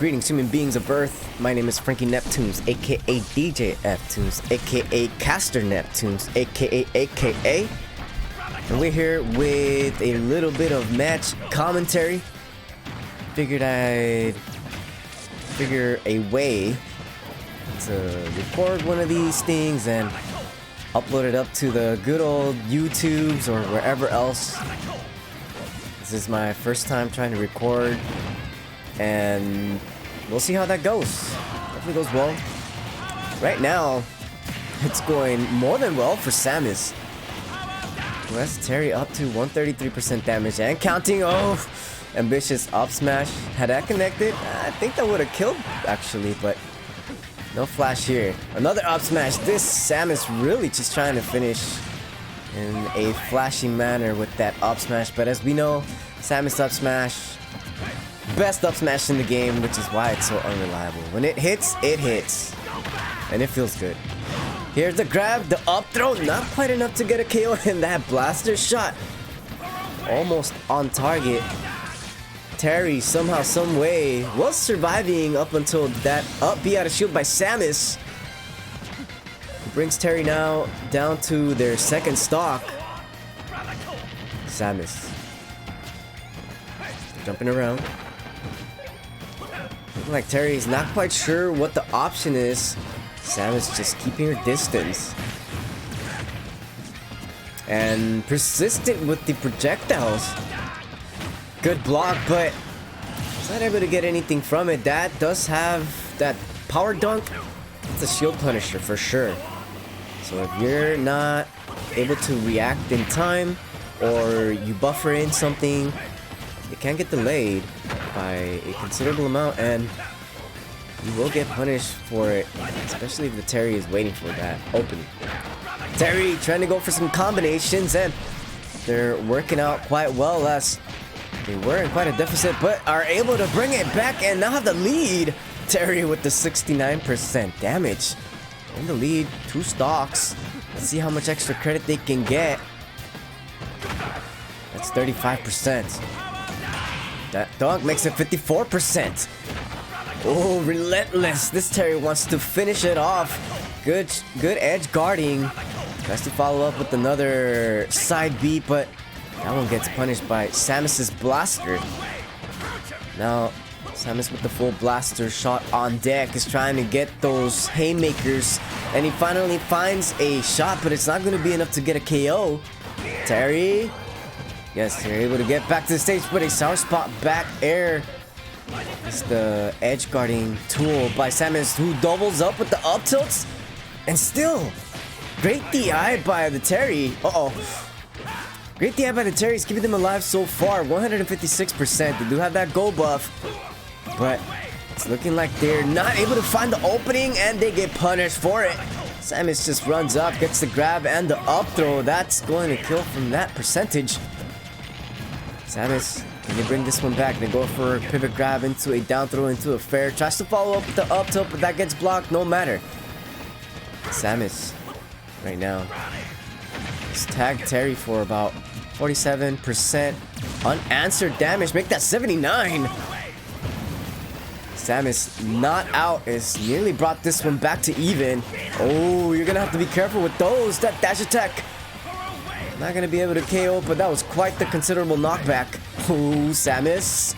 Greetings, human beings of Earth. My name is casterNEP2UNES, aka DJ F-Tunes, aka casterNEP2UNES, aka. And we're here with a little bit of match commentary. Figured I'd figure a way to record one of these things and upload it up to the good old YouTubes or wherever else. This is my first time trying to record, and we'll see how that goes. Hopefully it goes well. Right now, it's going more than well for Samus. Well, that's Terry up to 133% damage and counting. Oh, ambitious up smash. Had that connected, I think that would have killed actually, but no flash here. Another up smash. This Samus really just trying to finish in a flashy manner with that up smash, but as we know, Samus up smash, best up smash in the game, which is why it's so unreliable. When it hits, and it feels good. Here's the grab, the up throw, not quite enough to get a KO, and that blaster shot almost on target. Terry somehow, some way was surviving up until that up B out of shield by Samus. Brings Terry now down to their second stock. Samus jumping around. Looking like Terry's not quite sure what the option is. Samus just keeping her distance. And persistent with the projectiles. Good block, but he's not able to get anything from it. That does have that power dunk. It's a shield punisher for sure. So if you're not able to react in time, or you buffer in something, it can get delayed by a considerable amount, and you will get punished for it, especially if the Terry is waiting for that opening. Terry trying to go for some combinations, and they're working out quite well as they were in quite a deficit, but are able to bring it back and now have the lead. Terry with the 69% damage. In the lead, 2 stocks. Let's see how much extra credit they can get. That's 35%. That dog makes it 54%. Oh, relentless. This Terry wants to finish it off. Good edge guarding. Tries to follow up with another side B, but that one gets punished by Samus's blaster. Now, Samus with the full blaster shot on deck is trying to get those haymakers, and he finally finds a shot, but it's not going to be enough to get a KO. Terry, yes, they're able to get back to the stage, but a sour spot back air is the edge guarding tool by Samus, who doubles up with the up tilts, and still great DI by the Terry. Great DI by the Terry is keeping them alive so far. 156%. They do have that go buff, but it's looking like they're not able to find the opening, and they get punished for it. Samus just runs up, gets the grab and the up throw. That's going to kill from that percentage. Samus, can they bring this one back? They go for a pivot grab into a down throw into a fair. Tries to follow up with the up tilt, but that gets blocked. No matter. Samus, right now, has tagged Terry for about 47% unanswered damage. Make that 79. Samus not out is nearly brought this one back to even. Oh, you're gonna have to be careful with those. That dash attack, not gonna be able to KO, but that was quite the considerable knockback. Oh, Samus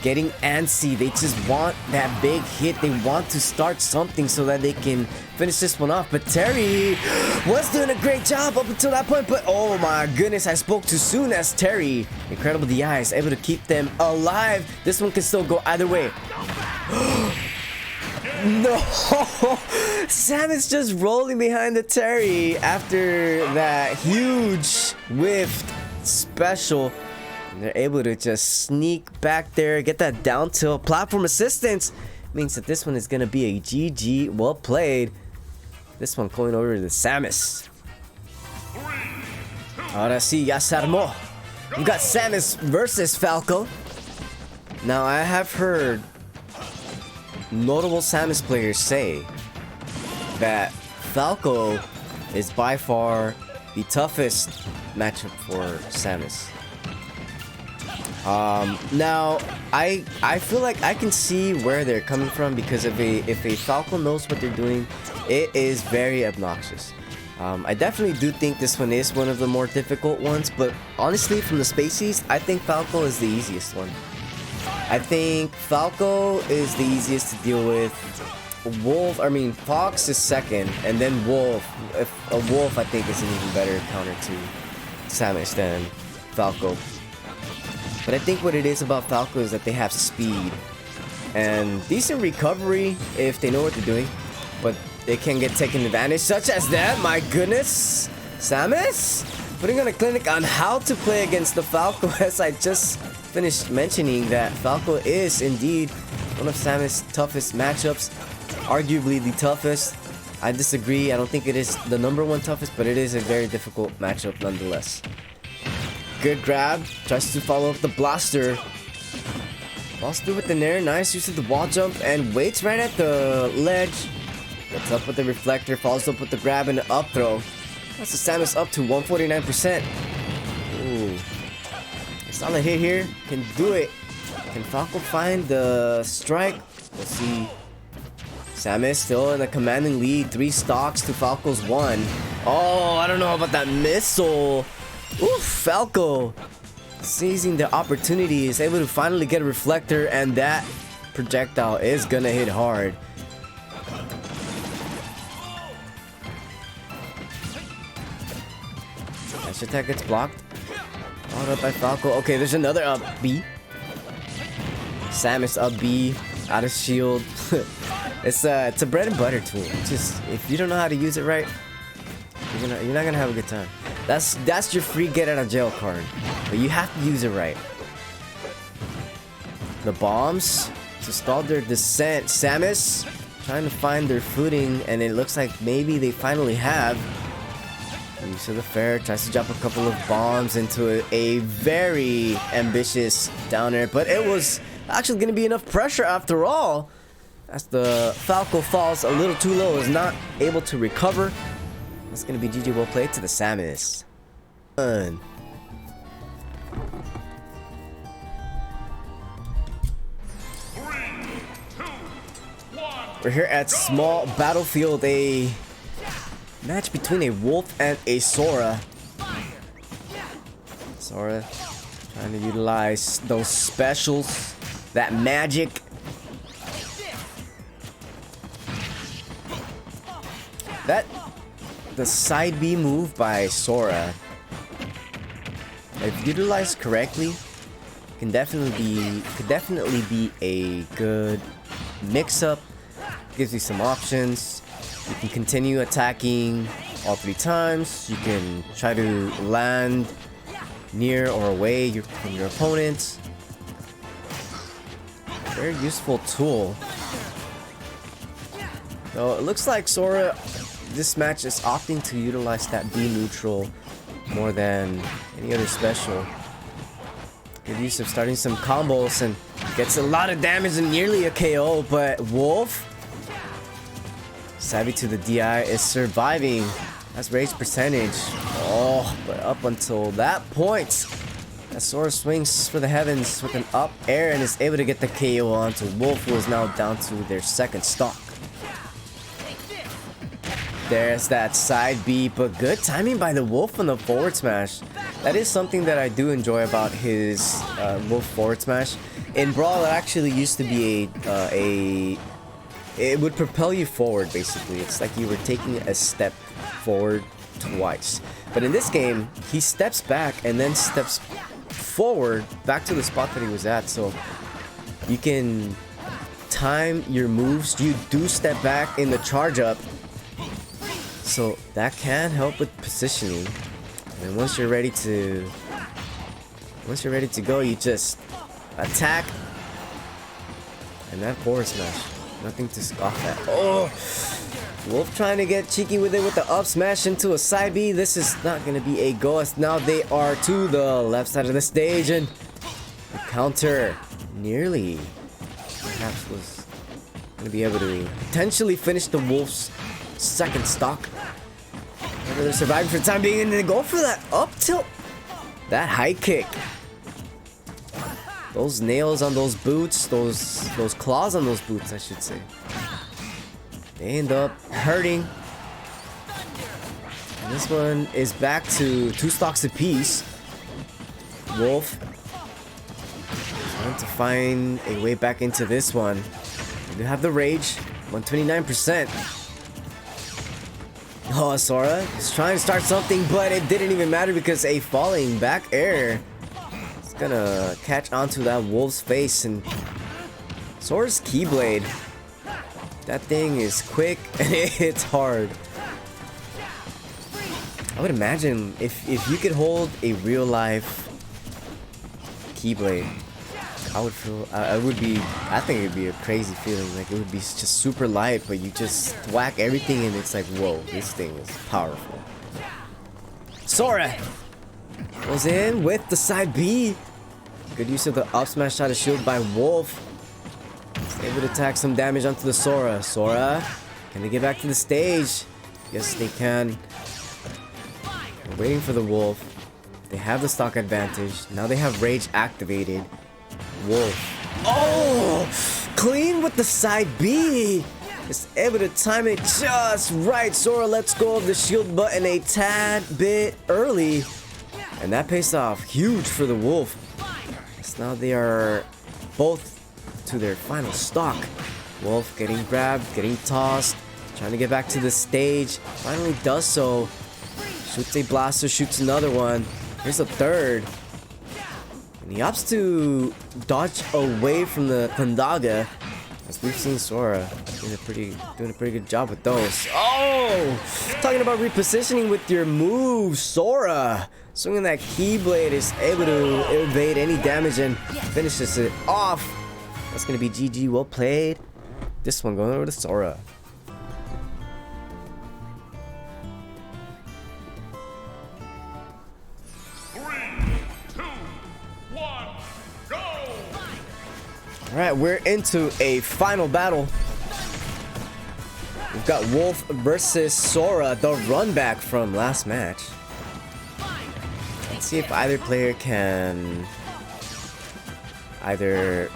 getting antsy. They just want that big hit. They want to start something so that they can finish this one off. But Terry was doing a great job up until that point. But oh my goodness, I spoke too soon as Terry, incredible DI, is able to keep them alive. This one can still go either way. No! Samus just rolling behind the Terry after that huge whiffed special. And they're able to just sneak back there, get that down tilt. Platform assistance means that this one is going to be a GG. Well played. This one going over to Samus. Ahora sí, ya se armó. We got Samus versus Falco. Now, I have heard notable Samus players say that Falco is by far the toughest matchup for Samus. Now I feel like I can see where they're coming from, because if a Falco knows what they're doing, it is very obnoxious. I definitely do think this one is one of the more difficult ones, but honestly, from the species, I think Falco is the easiest one. I think Falco is the easiest to deal with. Fox is second, and then Wolf. If a Wolf, I think, is an even better counter to Samus than Falco. But I think what it is about Falco is that they have speed and decent recovery if they know what they're doing, but they can get taken advantage, such as that. My goodness, Samus putting on a clinic on how to play against the Falco, as I just finished mentioning that Falco is indeed one of Samus' toughest matchups, arguably the toughest. I disagree. I don't think it is the #1 toughest, but it is a very difficult matchup nonetheless. Good grab, tries to follow up the blaster. Falls through with the nair, nice use of the wall jump, and waits right at the ledge. Gets up with the reflector, follows up with the grab and the up throw. That's the Samus up to 149%. Ooh. Solid hit here, can do it. Can Falco find the strike? Let's see. Samus still in a commanding lead, 3 stocks to Falco's 1. Oh, I don't know about that missile. Oof, Falco seizing the opportunity, is able to finally get a reflector, and that projectile is gonna hit hard. Dash attack gets blocked. Followed up by Falco. Okay, there's another up B. Samus up B, out of shield. It's a bread and butter tool. Just, if you don't know how to use it right, you're not gonna have a good time. That's your free get out of jail card, but you have to use it right. The bombs to stall their descent. Samus trying to find their footing, and it looks like maybe they finally have. Use of the fair, tries to drop a couple of bombs into a very ambitious down air, but it was actually going to be enough pressure after all, as the Falco falls a little too low, is not able to recover. That's going to be GG well played to the Samus. Fun. We're here at Small Battlefield, a match between a Wolf and a Sora. Sora trying to utilize those specials, that magic. The side B move by Sora, if utilized correctly, could definitely be a good mix-up. Gives you some options. You can continue attacking all 3 times. You can try to land near or away from your opponent. Very useful tool. So it looks like Sora, this match, is opting to utilize that B neutral more than any other special. Good use of starting some combos, and gets a lot of damage and nearly a KO, but Wolf, savvy to the DI, is surviving. That's rage percentage. Oh, but up until that point, as Sora swings for the heavens with an up air and is able to get the KO onto Wolf, who is now down to their 2nd stock. There's that side B, but good timing by the Wolf on the forward smash. That is something that I do enjoy about his Wolf forward smash. In Brawl, it actually used to be it would propel you forward, basically. It's like you were taking a step forward twice. But in this game, he steps back and then steps forward back to the spot that he was at. So you can time your moves. You do step back in the charge up, so that can help with positioning. And once you're ready to go, you just attack, and that forward smash, nothing to scoff at. Oh, Wolf trying to get cheeky with it with the up smash into a side B. This is not going to be a go, as now they are to the left side of the stage, and the counter nearly perhaps was going to be able to potentially finish the Wolf's 2nd stock. They're surviving for the time being, and they go for that up tilt, that high kick. Those nails on those boots, those claws on those boots, I should say. They end up hurting. And this one is back to 2 stocks apiece. Wolf trying to find a way back into this one. They do have the rage, 129%. Oh, Sora is trying to start something, but it didn't even matter because a falling back air is gonna catch onto that wolf's face. And Sora's Keyblade, that thing is quick and it hits hard. I would imagine if you could hold a real life Keyblade, I think it would be a crazy feeling. Like, it would be just super light, but you just whack everything and it's like, whoa, this thing is powerful. Sora goes in with the side B. Good use of the up smash shot of shield by Wolf. He's able to attack some damage onto the Sora. Sora, can they get back to the stage? Yes, they can. They're waiting for the Wolf. They have the stock advantage. Now they have Rage activated. Wolf. Oh! Clean with the side B. Is able to time it just right. Sora lets go of the shield button a tad bit early. And that pays off huge for the Wolf. So now they are both to their final stock. Wolf getting grabbed, getting tossed, trying to get back to the stage. Finally does so. Shoots a blaster, shoots another one. Here's a third. And he opts to dodge away from the Pandaga. As we've seen Sora doing a pretty good job with those. Oh! Talking about repositioning with your moves, Sora! Swinging that Keyblade is able to evade any damage and finishes it off. That's gonna be GG, well played. This one going over to Sora. Alright, we're into a final battle. We've got Wolf versus Sora, the run back from last match. Let's see if either player can either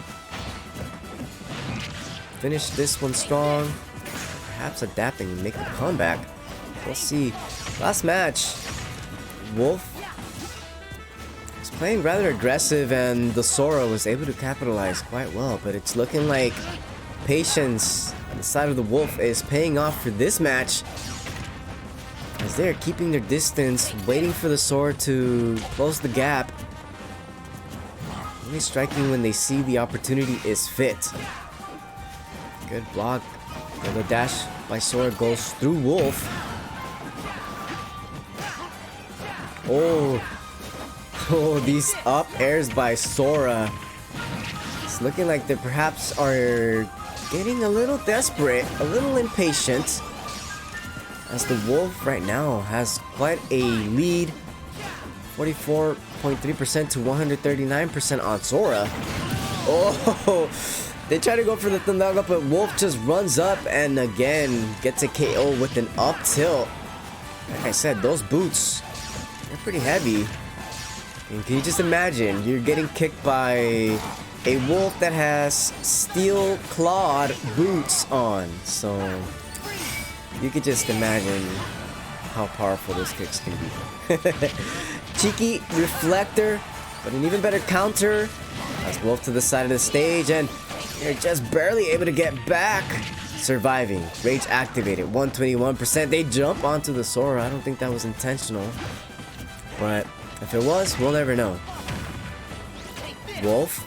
finish this one strong, perhaps adapting and make a comeback. We'll see. Last match, Wolf playing rather aggressive and the Sora was able to capitalize quite well, but it's looking like patience on the side of the Wolf is paying off for this match, as they're keeping their distance, waiting for the Sora to close the gap, only striking when they see the opportunity is fit. Good block. And the dash by Sora goes through Wolf. Oh, these up airs by Sora. It's looking like they perhaps are getting a little desperate, a little impatient, as the Wolf right now has quite a lead, 44.3% to 139% on Sora. Oh, they try to go for the Thundaga, but Wolf just runs up and again gets a KO with an up tilt. Like I said, those boots, they're pretty heavy. And can you just imagine, you're getting kicked by a Wolf that has steel clawed boots on. So you could just imagine how powerful those kicks can be. Cheeky reflector, but an even better counter. As Wolf to the side of the stage, and you're just barely able to get back. Surviving. Rage activated, 121%. They jump onto the Sora. I don't think that was intentional, but if it was, we'll never know. Wolf.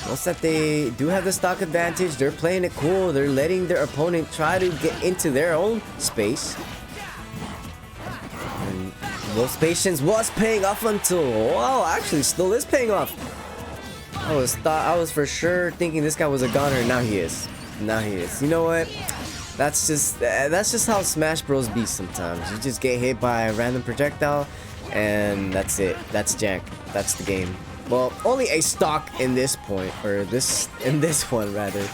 Notice that they do have the stock advantage. They're playing it cool. They're letting their opponent try to get into their own space. And Wolf's patience was paying off until, well, actually still is paying off. I was for sure thinking this guy was a goner. Now he is. Now he is. You know what? That's just how Smash Bros be sometimes. You just get hit by a random projectile and that's it. That's jank. That's the game. Well, only a stock in this point, or in this one rather.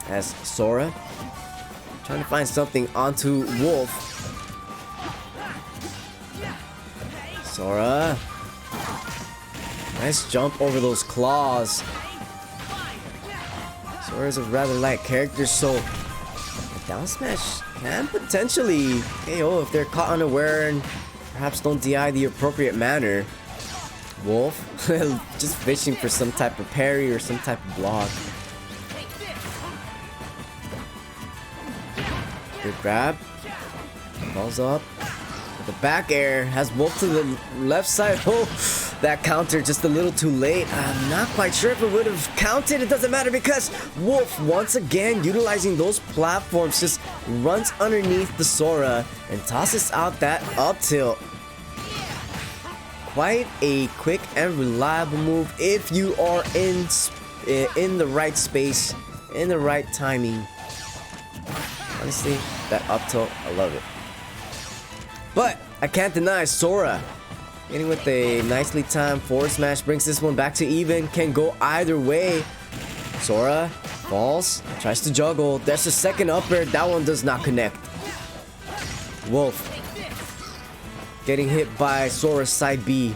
As Sora trying to find something onto Wolf. Nice jump over those claws. Sora's a rather light character, so a down smash can potentially KO if they're caught unaware and perhaps don't DI the appropriate manner. Wolf, just fishing for some type of parry or some type of block. Good grab. Falls up. With the back air. Has Wolf to the left side. Oh, that counter just a little too late. I'm not quite sure if it would have counted. It doesn't matter because Wolf, once again, utilizing those platforms, just runs underneath the Sora and tosses out that up tilt. Quite a quick and reliable move if you are in the right space, in the right timing. Honestly, that up tilt, I love it. But I can't deny Sora getting with a nicely timed forward smash brings this one back to even. Can go either way. Sora falls, tries to juggle. There's a second up air. That one does not connect. Wolf getting hit by Sora's side B.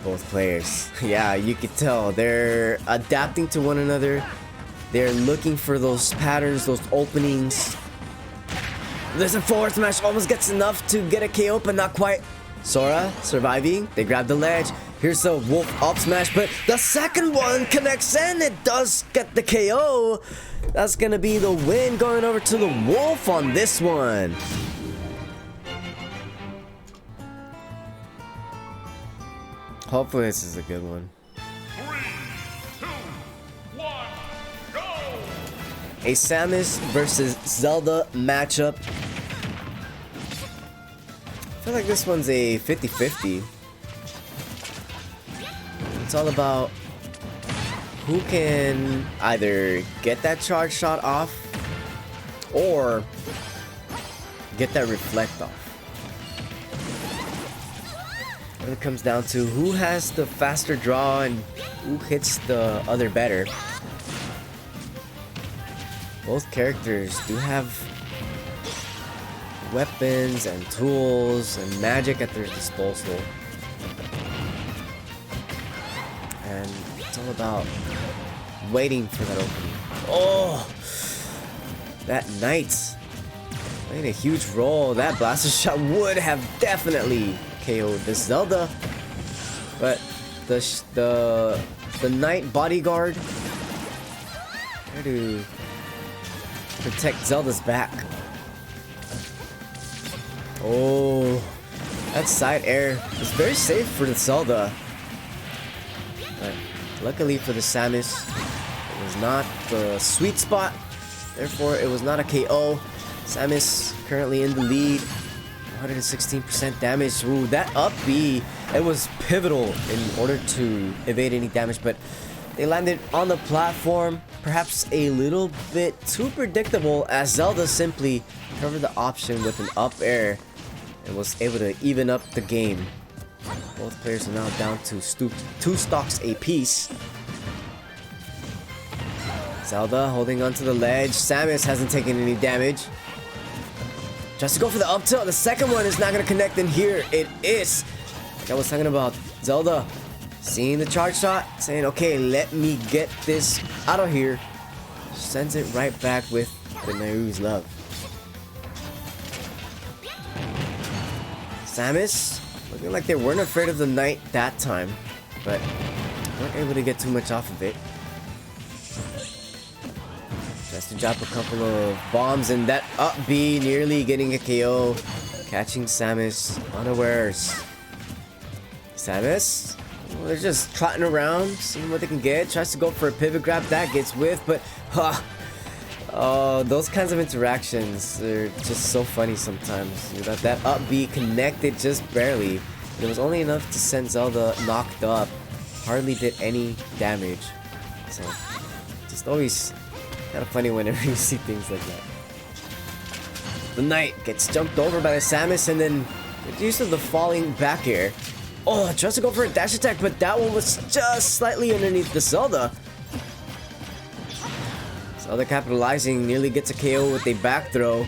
Both players, yeah, you could tell they're adapting to one another. They're looking for those patterns, those openings. There's a forward smash, almost gets enough to get a KO, but not quite. Sora surviving. They grab the ledge. Here's a Wolf up smash, but the second one connects and it does get the KO. That's gonna be the win, going over to the Wolf on this one. Hopefully this is a good one. 3, 2, 1, go! A Samus versus Zelda matchup. I feel like this one's a 50-50. It's all about who can either get that charge shot off or get that reflect off. And it comes down to who has the faster draw and who hits the other better. Both characters do have weapons and tools and magic at their disposal. And it's all about waiting for that opening. Oh! That Knight playing a huge role. That blaster shot would have definitely KO'd the Zelda. But the Knight bodyguard try to protect Zelda's back. Oh, that side air is very safe for the Zelda. But luckily for the Samus, it was not the sweet spot. Therefore, it was not a KO. Samus currently in the lead. 116% damage. Ooh, that up B, it was pivotal in order to evade any damage, but they landed on the platform. Perhaps a little bit too predictable as Zelda simply covered the option with an up air and was able to even up the game. Both players are now down to 2 stocks apiece. Zelda holding onto the ledge. Samus hasn't taken any damage. Tries to go for the up tilt. The second one is not going to connect, and here it is. Like I was talking about, Zelda seeing the charge shot, saying, okay, let me get this out of here. Sends it right back with the Nayru's love. Samus looking like they weren't afraid of the Knight that time, but weren't able to get too much off of it. Tries to drop a couple of bombs, and that up B nearly getting a KO, catching Samus unawares. Samus, well, they're just trotting around, seeing what they can get. Tries to go for a pivot grab, that gets whiffed, but those kinds of interactions are just so funny sometimes. You know, that up B connected just barely. It was only enough to send Zelda knocked up. Hardly did any damage. So, just always kind of funny whenever you see things like that. The Knight gets jumped over by the Samus, and then the use of the falling back air. Oh, tries to go for a dash attack, but that one was just slightly underneath the Zelda. Zelda capitalizing, nearly gets a KO with a back throw.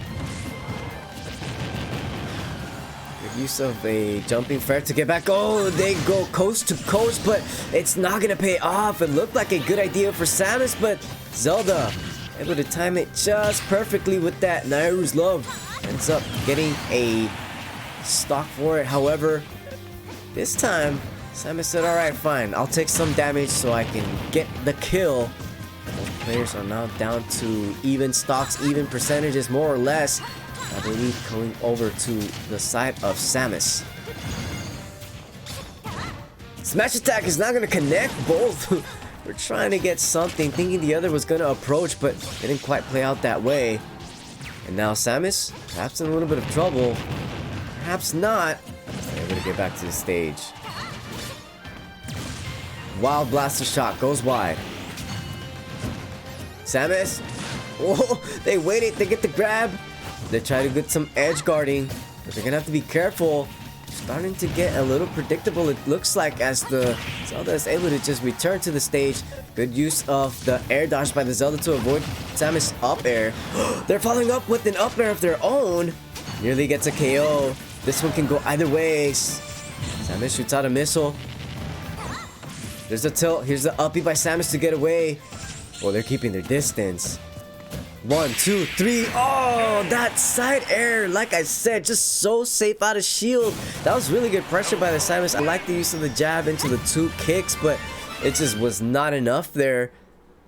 Good use of a jumping fair to get back. Oh, they go coast to coast, but it's not gonna pay off. It looked like a good idea for Samus, but Zelda able to time it just perfectly with that. Nairu's Love ends up getting a stock for it. However, this time Samus said, alright, fine, I'll take some damage so I can get the kill. Both players are now down to even stocks, even percentages, more or less. I believe going over to the side of Samus. Smash attack is not going to connect. Both were trying to get something, thinking the other was going to approach, but it didn't quite play out that way. And now Samus, perhaps in a little bit of trouble. Perhaps not. Able to get back to the stage. Wild Blaster shot goes wide. Samus. Oh, they waited. They get the grab. They try to get some edge guarding, but they're gonna have to be careful. Starting to get a little predictable, it looks like, as the Zelda is able to just return to the stage. Good use of the air dodge by the Zelda to avoid Samus' up air. They're following up with an up air of their own. Nearly gets a KO. This one can go either way. Samus shoots out a missile. There's a tilt. Here's the uppie by Samus to get away. Well, they're keeping their distance. 1, 2, 3. Oh, that side air, like I said, just so safe out of shield. That was really good pressure by the Samus. I like the use of the jab into the 2 kicks, but it just was not enough there.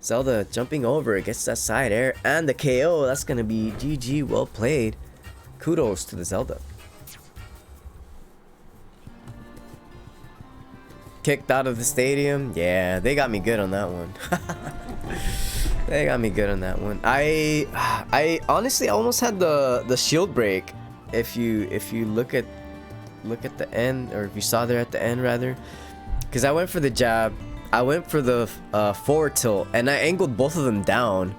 Zelda jumping over it, gets that side air and the KO. That's gonna be GG, well played. Kudos to the Zelda. Kicked out of the stadium. Yeah, they got me good on that one. They got me good on that one. I honestly almost had the shield break. If you look at the end, or if you saw there at the end rather, because I went for the jab, I went for the forward tilt, and I angled both of them down.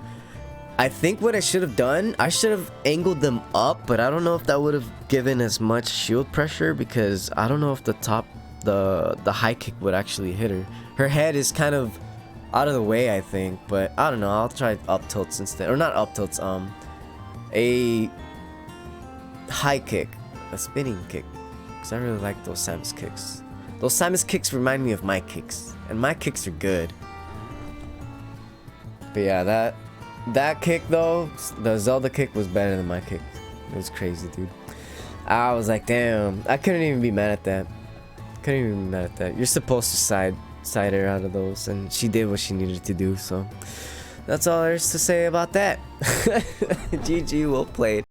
I think what I should have done, I should have angled them up, but I don't know if that would have given as much shield pressure, because I don't know if the high kick would actually hit her. Her head is kind of out of the way, I think, but I don't know. I'll try up tilts instead, or not up tilts. A high kick, a spinning kick, because I really like those Samus kicks. Those Samus kicks remind me of my kicks, and my kicks are good. But yeah, that kick though, the Zelda kick was better than my kick. It was crazy, dude. I was like, damn, I couldn't even be mad at that. Couldn't even be mad at that. You're supposed to side air out of those, and she did what she needed to do, so that's all there is to say about that. GG, well played.